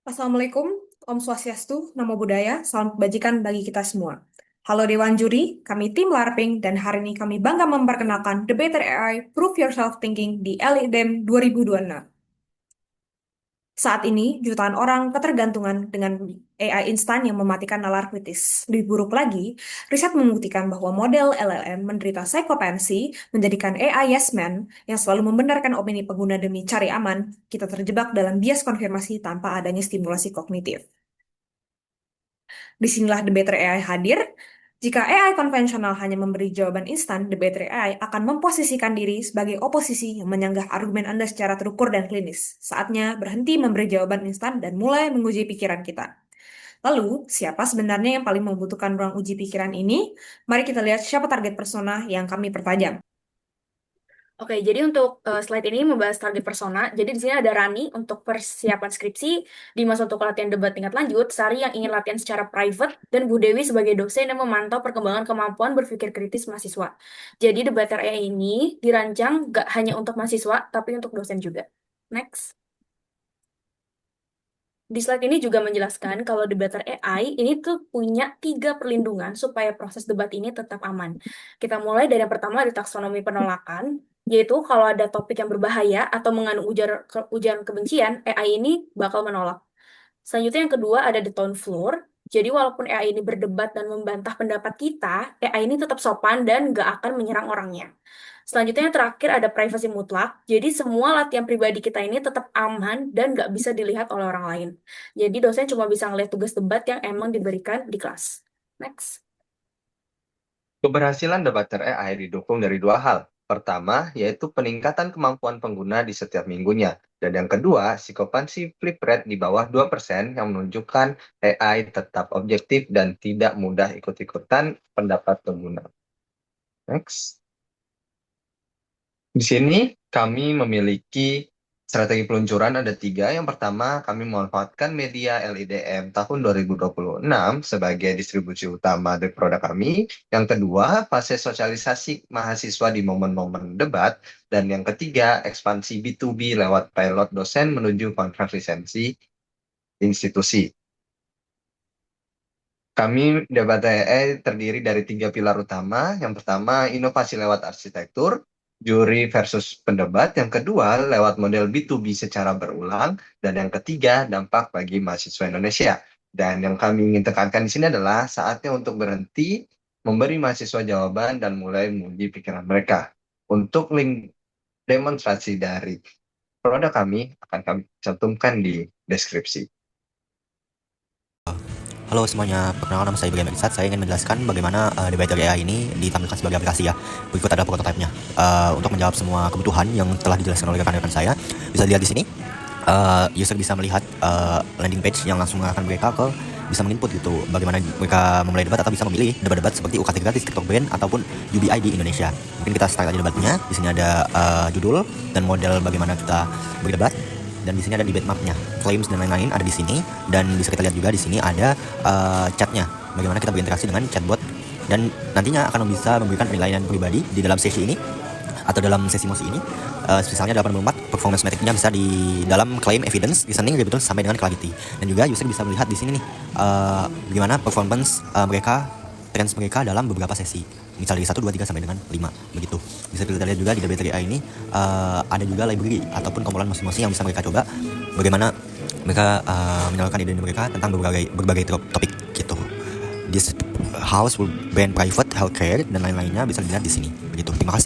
Assalamualaikum, Om Swastiastu, Namo Buddhaya, salam kebajikan bagi kita semua. Halo Dewan Juri, kami tim LARPing dan hari ini kami bangga memperkenalkan The Better AI Prove Yourself Thinking di LIDEM 2026. Saat ini, jutaan orang ketergantungan dengan AI instan yang mematikan nalar kritis. Lebih buruk lagi, riset membuktikan bahwa model LLM menderita psikopansi, menjadikan AI yes man yang selalu membenarkan opini pengguna demi cari aman, kita terjebak dalam bias konfirmasi tanpa adanya stimulasi kognitif. Disinilah The Better AI hadir. Jika AI konvensional hanya memberi jawaban instan, The Better AI akan memposisikan diri sebagai oposisi yang menyanggah argumen Anda secara terukur dan klinis. Saatnya berhenti memberi jawaban instan dan mulai menguji pikiran kita. Lalu, siapa sebenarnya yang paling membutuhkan ruang uji pikiran ini? Mari kita lihat siapa target persona yang kami pertajam. Oke, jadi untuk slide ini membahas target persona. Jadi di sini ada Rani untuk persiapan skripsi, Dimas untuk latihan debat tingkat lanjut, Sari yang ingin latihan secara private, dan Bu Dewi sebagai dosen yang memantau perkembangan kemampuan berpikir kritis mahasiswa. Jadi debat AI ini dirancang gak hanya untuk mahasiswa, tapi untuk dosen juga. Next. Di slide ini juga menjelaskan kalau debater AI ini tuh punya 3 perlindungan supaya proses debat ini tetap aman. Kita mulai dari yang pertama di taksonomi penolakan, yaitu kalau ada topik yang berbahaya atau mengandung ujaran kebencian, AI ini bakal menolak. Selanjutnya yang kedua ada the tone floor. Jadi walaupun AI ini berdebat dan membantah pendapat kita, AI ini tetap sopan dan nggak akan menyerang orangnya. Selanjutnya yang terakhir ada privasi mutlak. Jadi semua latihan pribadi kita ini tetap aman dan nggak bisa dilihat oleh orang lain. Jadi dosen cuma bisa ngeliat tugas debat yang emang diberikan di kelas. Next. Keberhasilan debater AI didukung dari dua hal. Pertama, yaitu peningkatan kemampuan pengguna di setiap minggunya. Dan yang kedua, psikopansi flip rate di bawah 2% yang menunjukkan AI tetap objektif dan tidak mudah ikut-ikutan pendapat pengguna. Next. Di sini kami memiliki strategi peluncuran ada 3. Yang pertama, kami memanfaatkan media LIDM tahun 2026 sebagai distribusi utama dari produk kami. Yang kedua, fase sosialisasi mahasiswa di momen-momen debat. Dan yang ketiga, ekspansi B2B lewat pilot dosen menuju kontrak lisensi institusi. Kami Debat AI terdiri dari 3 pilar utama. Yang pertama, inovasi lewat arsitektur, juri versus pendebat. Yang kedua, lewat model B2B secara berulang. Dan yang ketiga, dampak bagi mahasiswa Indonesia. Dan yang kami ingin tekankan di sini adalah saatnya untuk berhenti, memberi mahasiswa jawaban, dan mulai menguji pikiran mereka. Untuk link demonstrasi dari produk kami akan kami cantumkan di deskripsi. Halo semuanya, perkenalkan nama saya Ibrahim Irsad. Saya ingin menjelaskan bagaimana debater AI ini ditampilkan sebagai aplikasi ya. Berikut adalah prototipe-nya. Untuk menjawab semua kebutuhan yang telah dijelaskan oleh rekan-rekan saya, bisa dilihat di sini. User bisa melihat landing page yang langsung mengarahkan mereka ke bisa menginput gitu bagaimana mereka memulai debat atau bisa memilih debat-debat seperti UKT gratis, TikTok Brand ataupun UBI di Indonesia. Mungkin kita start aja debatnya. Di sini ada judul dan model bagaimana kita berdebat. Dan di sini ada debate mapnya, claims dan lain-lain ada di sini, dan bisa kita lihat juga di sini ada chatnya, bagaimana kita berinteraksi dengan chatbot, dan nantinya akan bisa memberikan penilaian pribadi di dalam sesi ini atau dalam sesi mosi ini. Misalnya 84 performance metricnya bisa di dalam claim, evidence, listening, rebuttal sampai dengan clarity. Dan juga user bisa melihat di sini nih bagaimana performance mereka, trends mereka dalam beberapa sesi. Misalnya 1, 2, 3 sampai dengan 5 begitu. Bisa kita lihat juga di debater AI ini ada juga library ataupun kumpulan masing-masing yang bisa mereka coba bagaimana mereka menyalurkan ide mereka tentang berbagai topik gitu. This house will ban private healthcare dan lain-lainnya bisa dilihat di sini. Begitu. Terima kasih.